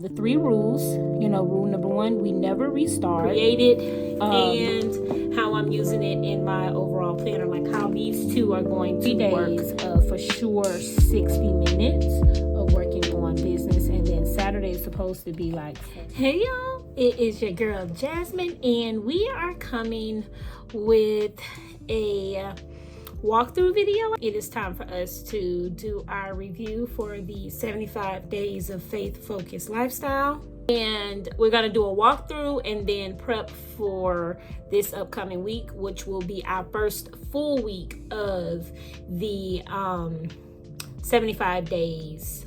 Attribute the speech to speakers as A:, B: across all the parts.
A: The 3 rules, rule number 1, we never restart.
B: Created and how I'm using it in my overall planner, like how these two are going to
A: 3 days
B: work.
A: for sure 60 minutes of working on business, and then Saturday is supposed to be like,
B: hey y'all, it is your girl Jasmine, and we are coming with a walkthrough video. It is time for us to do our review for the 75 days of faith-focused lifestyle, and we're going to do a walkthrough and then prep for this upcoming week, which will be our first full week of the 75 days.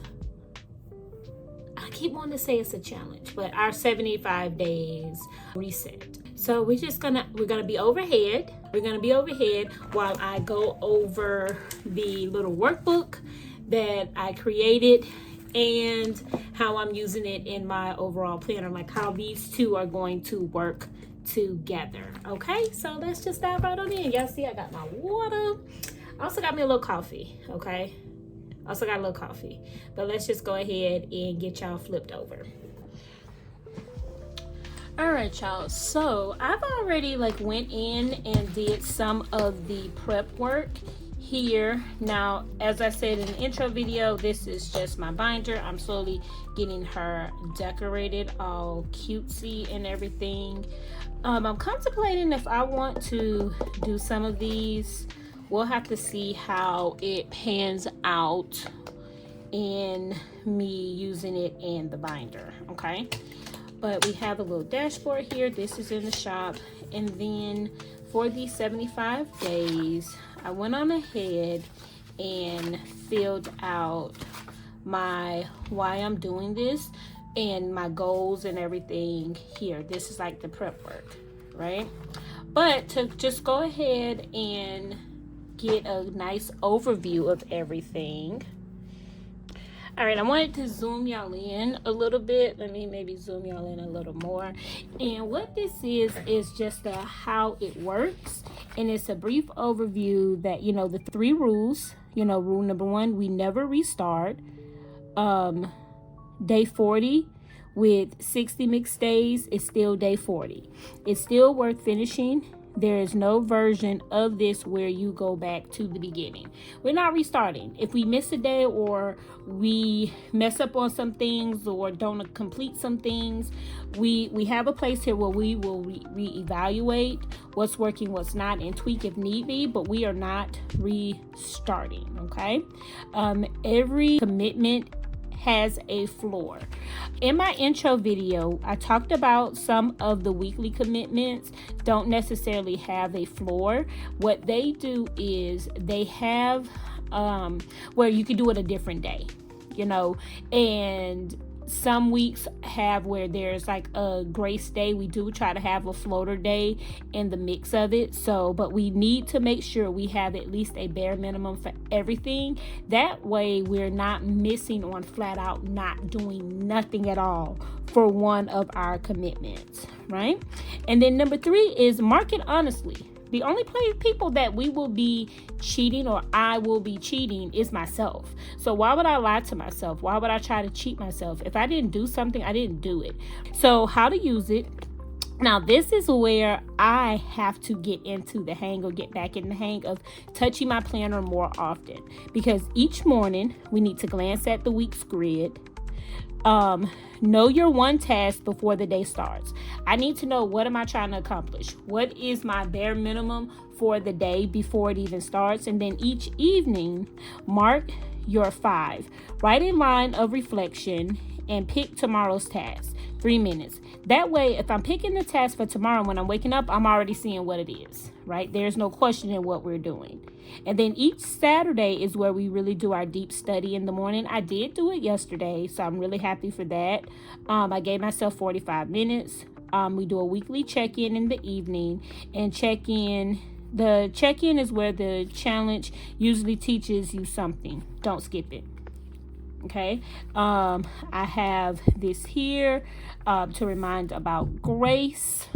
B: I keep wanting to say it's a challenge, but our 75 days reset. So we're gonna be overhead. We're gonna be overhead while I go over the little workbook that I created and how I'm using it in my overall planner, like how these two are going to work together. Okay, so let's just dive right on in. Y'all see I got my water. I also got me a little coffee, okay? Also got a little coffee. But let's just go ahead and get y'all flipped over.
A: all right, y'all. So I've already went in and did some of the prep work here. Now, as I said in the intro video, this is just my binder. I'm slowly getting her decorated, all cutesy and everything. I'm contemplating if I want to do some of these. We'll have to see how it pans out in me using it in the binder, okay? But we have a little dashboard here. This is in the shop. And then for these 75 days, I went on ahead and filled out my why I'm doing this and my goals and everything here. This is like the prep work, right? But to just go ahead and get a nice overview of everything. All right, I wanted to zoom y'all in a little bit. Let me maybe zoom y'all in a little more. And what this is just how it works. And it's a brief overview that, the 3 rules. Rule number 1, we never restart. Day 40 with 60 mixed days is still day 40. It's still worth finishing. There is no version of this where you go back to the beginning. We're not restarting. If we miss a day or we mess up on some things or don't complete some things, we have a place here where we will reevaluate what's working, what's not, and tweak if need be, but we are not restarting, okay? Every commitment has a floor. In my intro video, I talked about some of the weekly commitments don't necessarily have a floor. What they do is they have where you can do it a different day, and some weeks have where there's like a grace day. We do try to have a floater day in the mix of it. So, but we need to make sure we have at least a bare minimum for everything. That way we're not missing on flat out not doing nothing at all for one of our commitments, right? And then number 3 is mark it honestly. The only people that we will be cheating or I will be cheating is myself. So why would I lie to myself? Why would I try to cheat myself? If I didn't do something, I didn't do it. So how to use it. Now, this is where I have to get into the hang or get back in the hang of touching my planner more often. Because each morning we need to glance at the week's grid. Know your one task before the day starts. I need to know, what am I trying to accomplish? What is my bare minimum for the day before it even starts? And then each evening, mark your 5. Write a line of reflection and pick tomorrow's task. 3 minutes. That way, if I'm picking the task for tomorrow, when I'm waking up, I'm already seeing what it is, right? There's no questioning what we're doing. And then each Saturday is where we really do our deep study in the morning. I did do it yesterday, so I'm really happy for that. I gave myself 45 minutes. We do a weekly check-in in the evening, and the check-in is where the challenge usually teaches you something. Don't skip it. Okay, I have this here to remind about grace.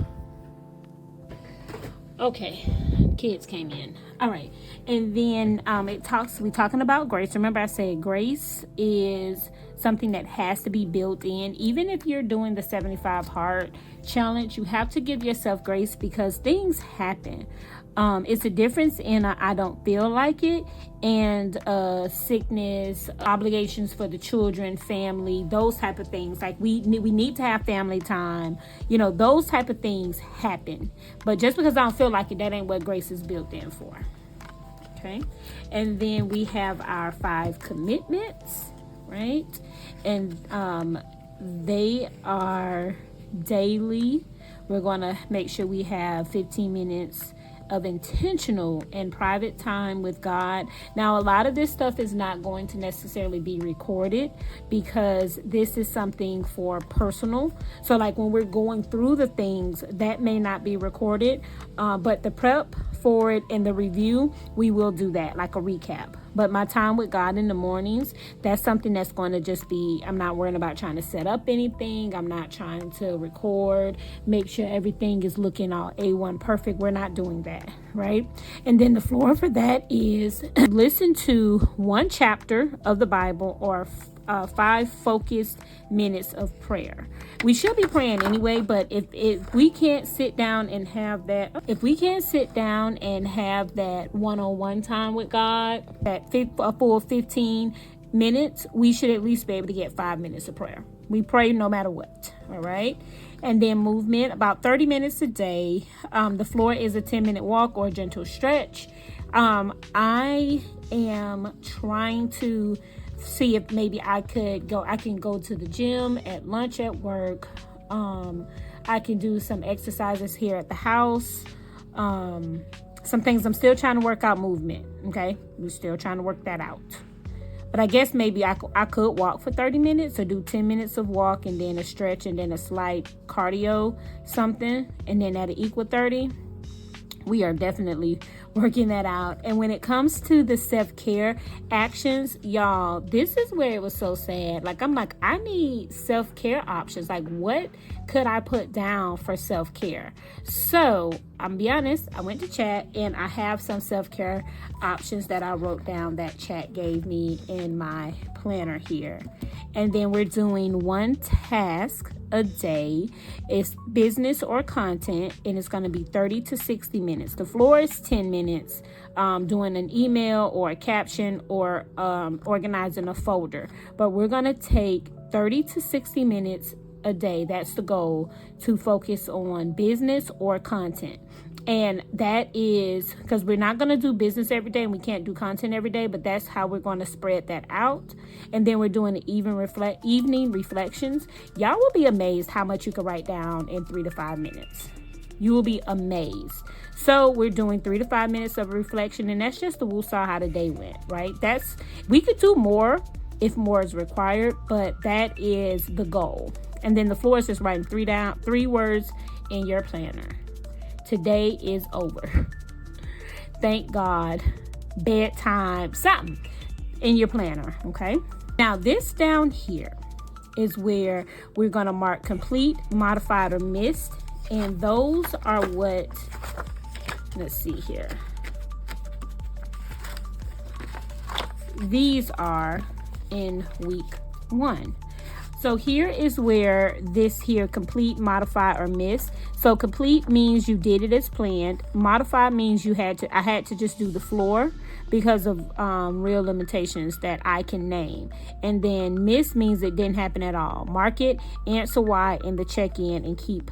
B: Okay, kids came in. All right, and then we talking about grace. Remember, I said grace is something that has to be built in. Even if you're doing the 75 hard challenge, you have to give yourself grace because things happen. It's a difference in I don't feel like it and sickness, obligations for the children, family, those type of things. Like we need to have family time. You know, those type of things happen. But just because I don't feel like it, that ain't what grace is built in for. Okay. And then we have our 5 commitments, right? And they are daily. We're going to make sure we have 15 minutes of intentional and private time with God. Now, a lot of this stuff is not going to necessarily be recorded because this is something for personal. So like when we're going through the things, that may not be recorded, but the prep for it and the review, we will do that, like a recap. But my time with God in the mornings, that's something that's going to just be, I'm not worrying about trying to set up anything. I'm not trying to record, make sure everything is looking all A1 perfect. We're not doing that, right? And then the floor for that is listen to 1 chapter of the Bible or 5 focused minutes of prayer. We should be praying anyway, but if we can't sit down and have that, one-on-one time with God, a full 15 minutes, we should at least be able to get 5 minutes of prayer. We pray no matter what. All right. And then movement, about 30 minutes a day. The floor is a 10-minute walk or a gentle stretch. I am trying to see if maybe I can go to the gym at lunch at work. I can do some exercises here at the house. Some things I'm still trying to work out movement. Okay. We're still trying to work that out. But I guess maybe I could walk for 30 minutes or do 10 minutes of walk and then a stretch and then a slight cardio something. And then that'll equal 30. We are definitely working that out. And when it comes to the self-care actions, y'all, this is where it was so sad. Like, I'm like, I need self-care options. Like, what could I put down for self-care? So I'm be honest, I went to chat and I have some self-care options that I wrote down that chat gave me in my planner here. And then we're doing 1 task a day. It's business or content, and it's going to be 30 to 60 minutes. The floor is 10 minutes, doing an email or a caption or organizing a folder. But we're going to take 30 to 60 minutes a day. That's the goal, to focus on business or content. And that is because we're not going to do business every day and we can't do content every day, but that's how we're going to spread that out. And then we're doing the evening reflections. Y'all will be amazed how much you can write down in 3 to 5 minutes. You will be amazed. So we're doing 3 to 5 minutes of reflection, and that's just the woosah how the day went, right? We could do more if more is required, but that is the goal. And then the floor is just writing 3 words in your planner. Today is over. Thank God. Bedtime, something in your planner, okay? Now this down here is where we're going to mark complete, modified, or missed. And those are what, let's see here. These are in week 1. So here is where this here complete, modify, or miss. So complete means you did it as planned. Modify means I had to just do the floor because of real limitations that I can name. And then miss means it didn't happen at all. Mark it, answer why in the check-in, and keep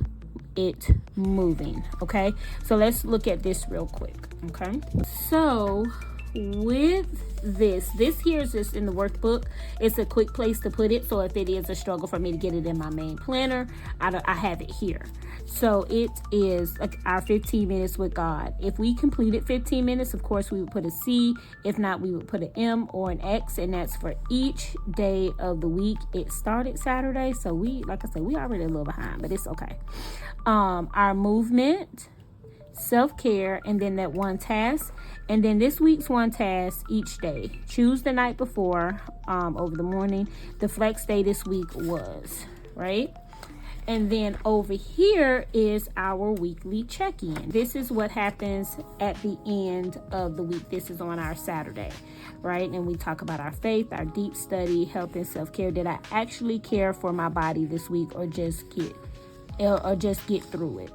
B: it moving. Okay, so let's look at this real quick. Okay, so with this here is just in the workbook. It's a quick place to put it, so if it is a struggle for me to get it in my main planner, I have it here. So it is our 15 minutes with God. If we completed 15 minutes, of course we would put a C. If not, we would put an M or an X, and that's for each day of the week. It started Saturday, so we already a little behind, but it's okay. Our movement, self-care, and then that 1 task. And then this week's 1 task each day. Choose the night before over the morning. The flex day this week was, right?
A: And then over here is our weekly check-in. This is what happens at the end of the week. This is on our Saturday, right? And we talk about our faith, our deep study, health, and self-care. Did I actually care for my body this week, or just get through it?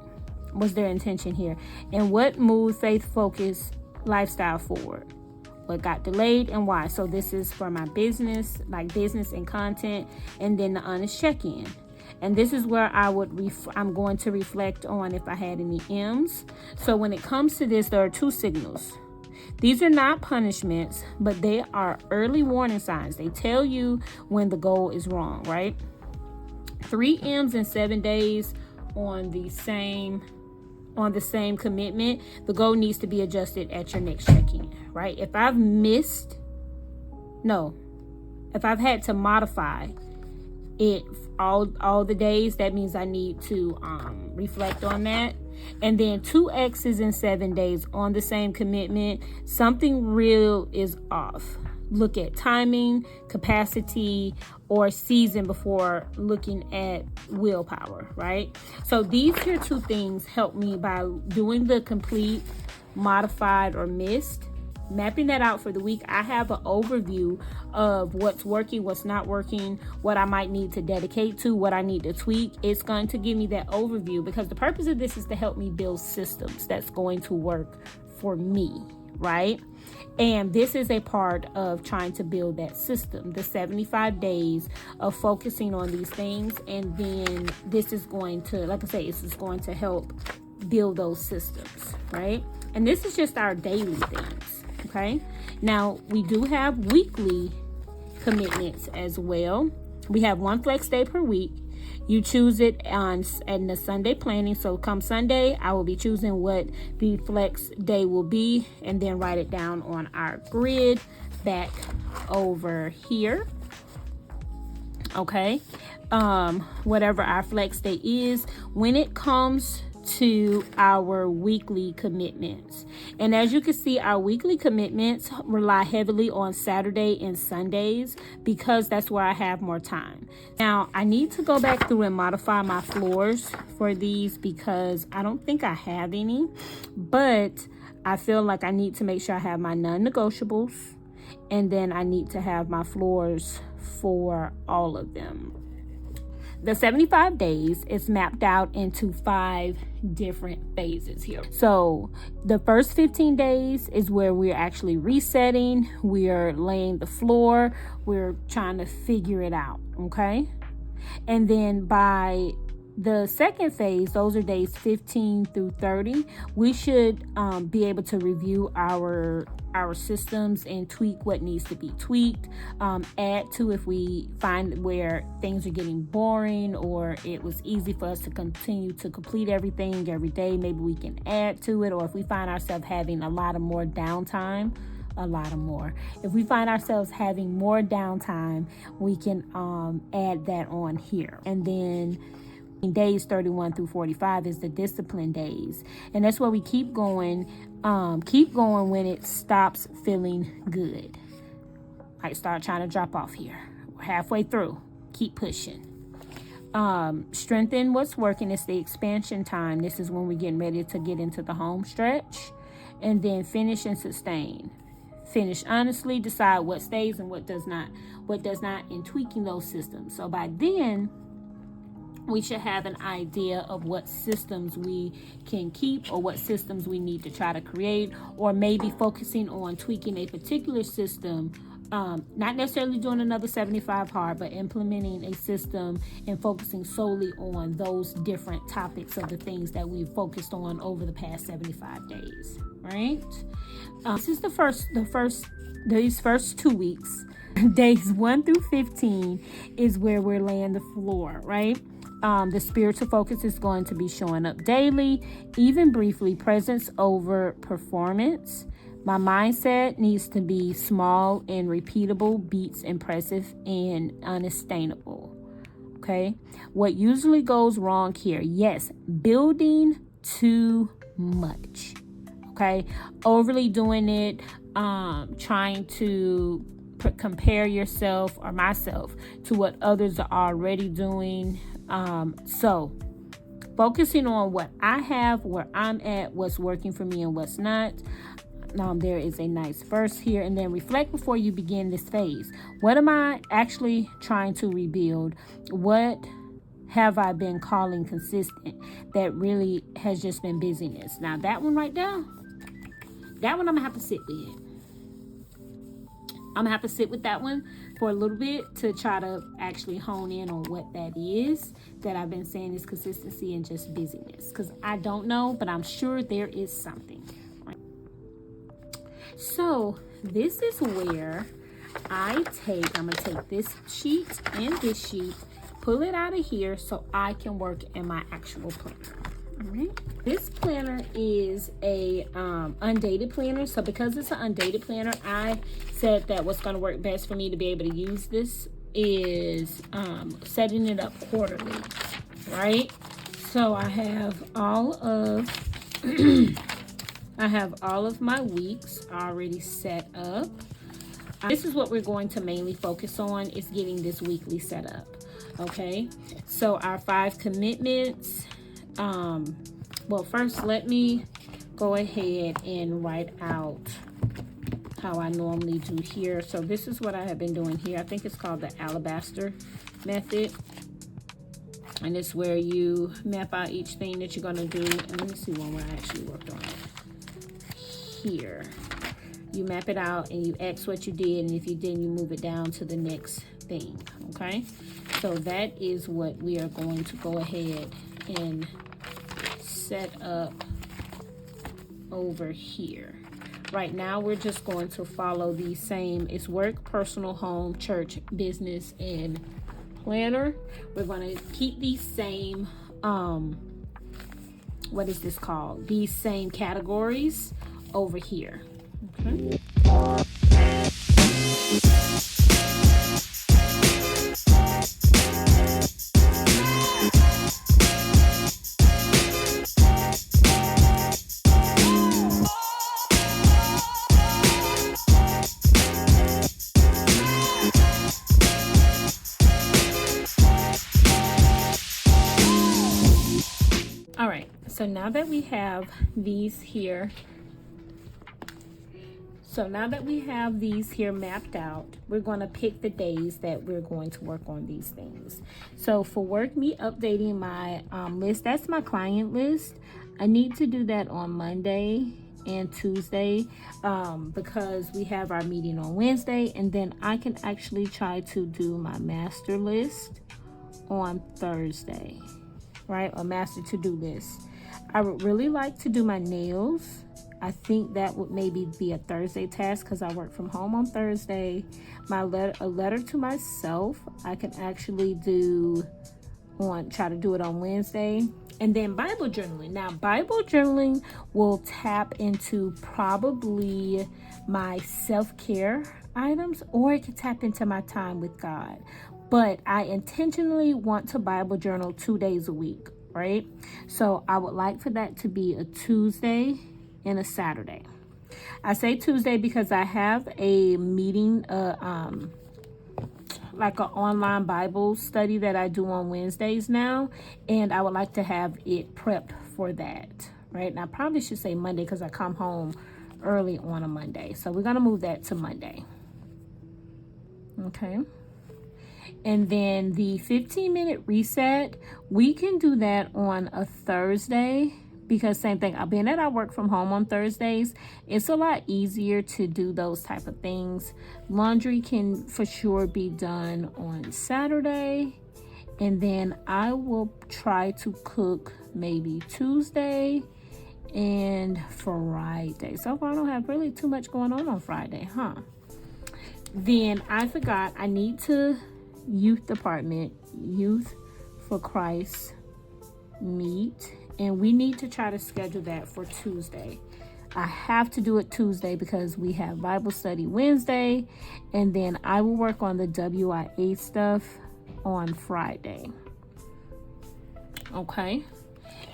A: Was there intention here? And what moved faith, focus, lifestyle forward? What got delayed and why? So this is for my business, like business and content, and then the honest check-in. And this is where I'm going to reflect on if I had any M's. So when it comes to this, there are two signals. These are not punishments, but they are early warning signs. They tell you when the goal is wrong, right? 3 M's in 7 days on the same commitment. The goal needs to be adjusted at your next check-in, right? If I've had to modify it all the days, that means I need to reflect on that. And then 2 X's in 7 days on the same commitment, something real is off. Look at timing, capacity, or season before looking at willpower, right? So these here 2 things help me by doing the complete, modified, or missed. Mapping that out for the week, I have an overview of what's working, what's not working, what I might need to dedicate to, what I need to tweak. It's going to give me that overview, because the purpose of this is to help me build systems that's going to work for me, right? And this is a part of trying to build that system, the 75 days of focusing on these things. And then this is going to, like I say, this is going to help build those systems, right? And this is just our daily things. Okay, now we do have weekly commitments as well. We have 1 flex day per week. You choose it in the Sunday planning. So come Sunday, I will be choosing what the flex day will be, and then write it down on our grid back over here. Okay, whatever our flex day is. When it comes to our weekly commitments, and as you can see, our weekly commitments rely heavily on Saturday and Sundays, because that's where I have more time. Now I need to go back through and modify my floors for these, because I don't think I have any, but I feel like I need to make sure I have my non-negotiables, and then I need to have my floors for all of them. The 75 days is mapped out into 5 different phases here. So the first 15 days is where we're actually resetting. We're laying the floor. We're trying to figure it out, okay? And then by the second phase, those are days 15 through 30, we should be able to review our systems and tweak what needs to be tweaked, add to if we find where things are getting boring, or it was easy for us to continue to complete everything every day, maybe we can add to it. Or if we find ourselves having a lot more downtime, if we find ourselves having more downtime, we can add that on here. And then days 31 through 45 is the discipline days, and that's where we keep going when it stops feeling good. Like start trying to drop off here. We're halfway through. Keep pushing. Strengthen what's working is the expansion time. This is when we're getting ready to get into the home stretch. And then finish and sustain. Finish honestly, decide what stays and what does not, in tweaking those systems. So by then, we should have an idea of what systems we can keep, or what systems we need to try to create, or maybe focusing on tweaking a particular system, not necessarily doing another 75 hard, but implementing a system and focusing solely on those different topics of the things that we've focused on over the past 75 days, right? This is these first 2 weeks. Days 1 through 15 is where we're laying the floor, right? The spiritual focus is going to be showing up daily, even briefly, presence over performance. My mindset needs to be small and repeatable, beats impressive and unattainable. Okay. What usually goes wrong here? Yes, building too much. Okay. Overly doing it, trying to compare yourself or myself to what others are already doing. So focusing on what I have, where I'm at, what's working for me and what's not. There is a nice verse here. And then reflect before you begin this phase. What am I actually trying to rebuild? What have I been calling consistent that really has just been busyness? Now that one right there, that one I'm gonna have to sit with. I'm gonna have to sit with that one for a little bit to try to actually hone in on what that is that I've been saying is consistency and just busyness, because I don't know, but I'm sure there is something. So this is where I'm gonna take this sheet and this sheet, pull it out of here so I can work in my actual planner. All right. This planner is a undated planner. So because it's an undated planner, I said that what's going to work best for me to be able to use this is setting it up quarterly, right? So I have all of I have all of my weeks already set up. This is what we're going to mainly focus on, is getting this weekly set up. Okay, so our 5 commitments. Well, first let me go ahead and write out how I normally do here. So this is what I have been doing here. I think it's called the alabaster method, and it's where you map out each thing that you're going to do. And let me see one where I actually worked on it. Here you map it out and you X what you did, and if you didn't, you move it down to the next thing. Okay, so that is what we are going to go ahead and set up over here. Right now we're just going to follow the same, it's work, personal, home, church, business, and planner. We're going to keep these same what is this called, these same categories over here. Okay. All right, so now that we have these here, mapped out, we're going to pick the days that we're going to work on these things. So for work, me updating my list, that's my client list. I need to do that on Monday and Tuesday because we have our meeting on Wednesday, and then I can actually try to do my master list on Thursday, right? Or master to-do list. I would really like to do my nails. I think that would maybe be a Thursday task because I work from home on Thursday. A letter to myself, I can actually try to do it on Wednesday. And then Bible journaling. Now, Bible journaling will tap into probably my self-care items, or it can tap into my time with God. But I intentionally want to Bible journal 2 days a week, right? So I would like for that to be a Tuesday and a Saturday. I say Tuesday because I have a meeting, like an online Bible study that I do on Wednesdays now, and I would like to have it prepped for that, right? And I probably should say Monday because I come home early on a Monday. So we're going to move that to Monday. Okay. And then the 15-minute reset, we can do that on a Thursday because same thing, being that I work from home on Thursdays, it's a lot easier to do those type of things. Laundry can for sure be done on Saturday, and then I will try to cook maybe Tuesday and Friday. So far I don't have really too much going on Friday, huh? Then I forgot, I need to youth department, Youth for Christ meet, and we need to try to schedule that for Tuesday. I have to do it Tuesday because we have Bible study Wednesday, and then I will work on the WIA stuff on Friday. Okay.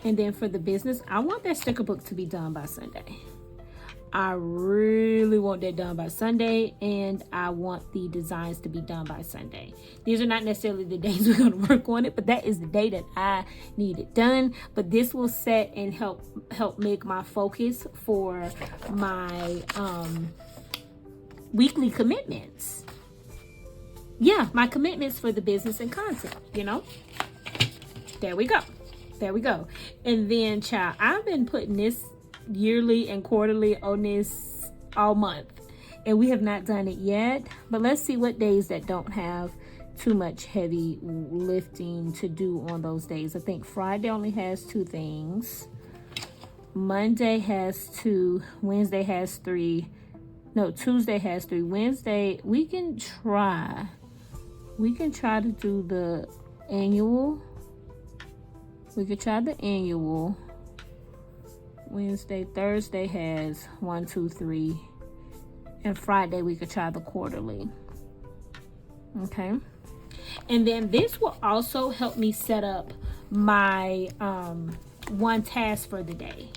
A: And then for the business, I want that sticker book to be done by Sunday. I really want that done by Sunday, and I want the designs to be done by Sunday. These are not necessarily the days we're going to work on it, but that is the day that I need it done. But this will set and help make my focus for my weekly commitments. Yeah, my commitments for the business and content, you know. There we go. And then, child, I've been putting this yearly and quarterly on this all month, and we have not done it yet. But let's see what days that don't have too much heavy lifting to do on those days. I think Friday only has 2 things. Monday has 2. Wednesday has 3. No, Tuesday has 3. Wednesday, we can try to do the annual. We could try the annual. Wednesday, Thursday has 1, 2, 3. And Friday, we could try the quarterly. Okay. And then this will also help me set up my one task for the day,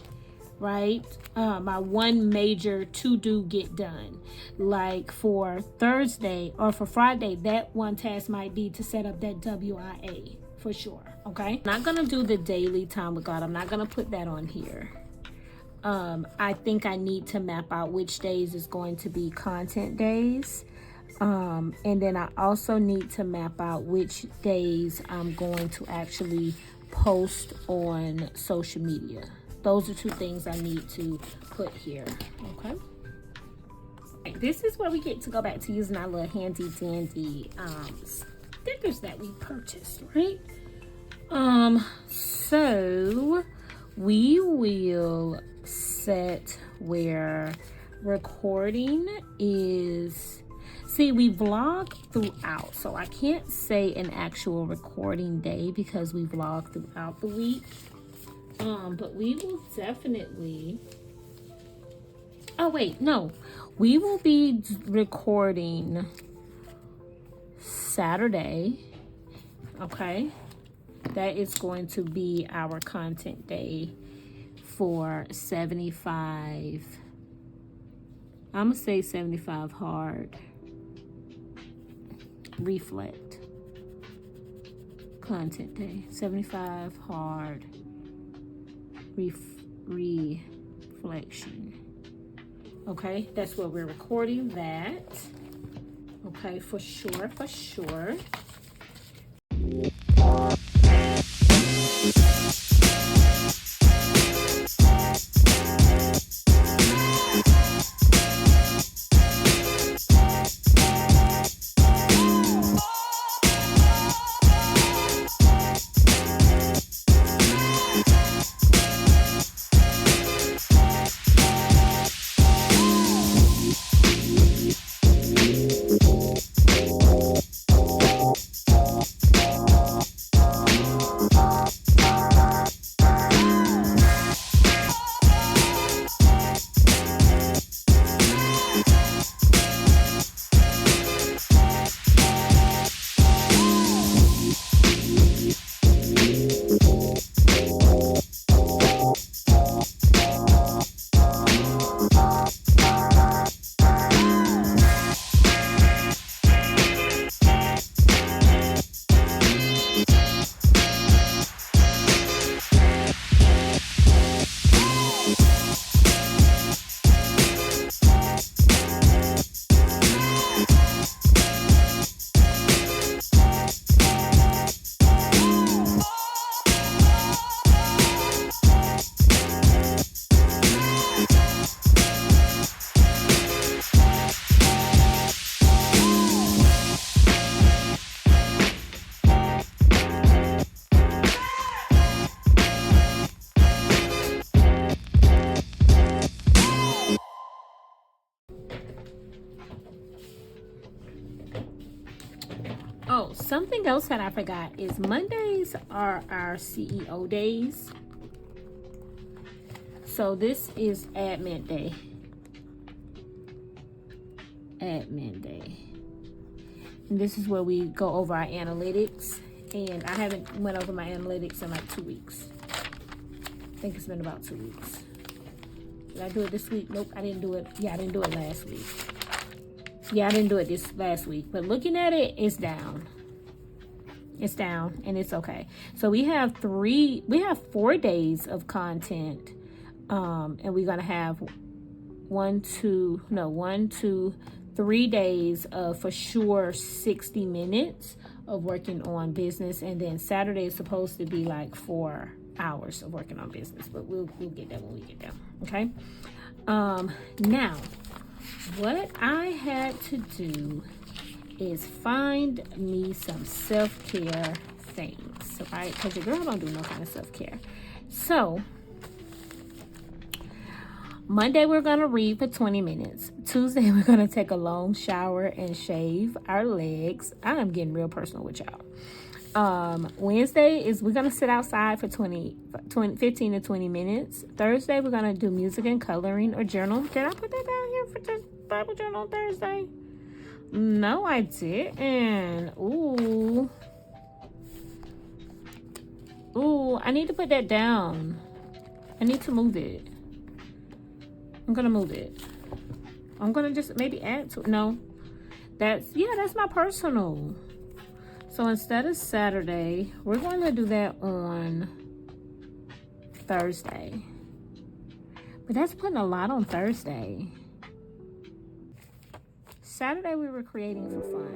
A: right? My one major to-do get done. Like for Thursday or for Friday, that one task might be to set up that WIA for sure. Okay. I'm not gonna do the daily time with God. I'm not gonna put that on here. I think I need to map out which days is going to be content days. And then I also need to map out which days I'm going to actually post on social media. Those are 2 things I need to put here. Okay. This is where we get to go back to using our little handy dandy stickers that we purchased, right? So we will set where recording is. See, we vlog throughout, so I can't say an actual recording day because we vlog throughout the week. But we will definitely. Oh wait, no, we will be recording Saturday. Okay, that is going to be our content day for 75. I'm gonna say 75 hard. Reflect content day. 75 hard reflection. Okay, that's where we're recording that. Okay, for sure. Oh, something else that I forgot is Mondays are our CEO days. So this is admin day. And this is where we go over our analytics. And I haven't went over my analytics in like 2 weeks. I think it's been about 2 weeks. Did I do it this week? Nope, I didn't do it. Yeah, I didn't do it last week. Yeah, I didn't do it this last week. But looking at it, it's down. It's down, and it's okay. So we have 4 days of content, and we're gonna have 3 days of for sure 60 minutes of working on business, and then Saturday is supposed to be like 4 hours of working on business, but we'll get that when we get there. Okay. Now what I had to do is find me some self-care things, right? Because your girl don't do no kind of self-care. So Monday we're gonna read for 20 minutes. Tuesday we're gonna take a long shower and shave our legs. I am getting real personal with y'all. Wednesday is we're gonna sit outside for 15 to 20 minutes. Thursday we're gonna do music and coloring or journal. Did I put that down here for the Bible journal on Thursday? No, I didn't. Ooh, I need to put that down. I need to move it. I'm gonna move it. I'm gonna just maybe add to it. No, that's my personal. So instead of Saturday, we're going to do that on Thursday. But that's putting a lot on Thursday. Saturday we were creating for fun.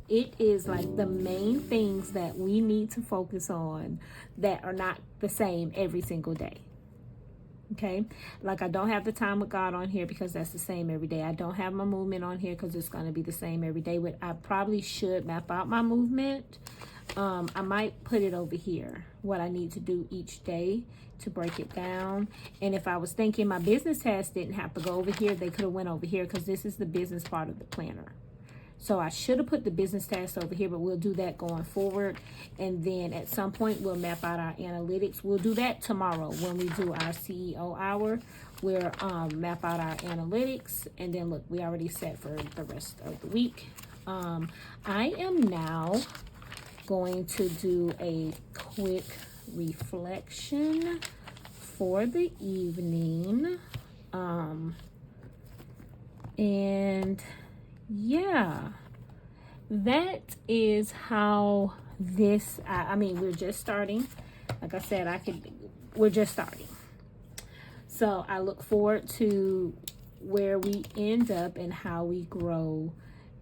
A: It is like the main things that we need to focus on that are not the same every single day. Okay, like I don't have the time with God on here because that's the same every day. I don't have my movement on here because it's going to be the same every day. But I probably should map out my movement. I might put it over here, what I need to do each day to break it down. And if I was thinking my business tasks didn't have to go over here, they could have went over here because this is the business part of the planner. So I should have put the business tasks over here, but we'll do that going forward. And then at some point, we'll map out our analytics. We'll do that tomorrow when we do our CEO hour. We'll map out our analytics. And then look, we already set for the rest of the week. I am now going to do a quick reflection for the evening. And yeah, that is how this, I mean, we're just starting. Like I said, we're just starting. So I look forward to where we end up and how we grow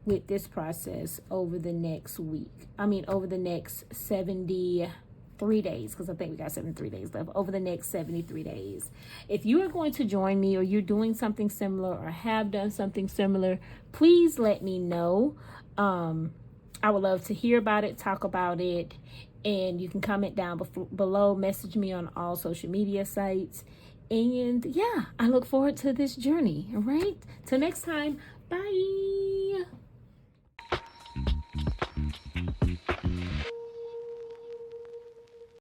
A: with this process over the next week. Over the next 70 3 days, because I think we got 73 days left, over the next 73 days. If you are going to join me, or you're doing something similar or have done something similar, please let me know. I would love to hear about it, talk about it, and you can comment down below, message me on all social media sites. And yeah, I look forward to this journey. All right, till next time, bye.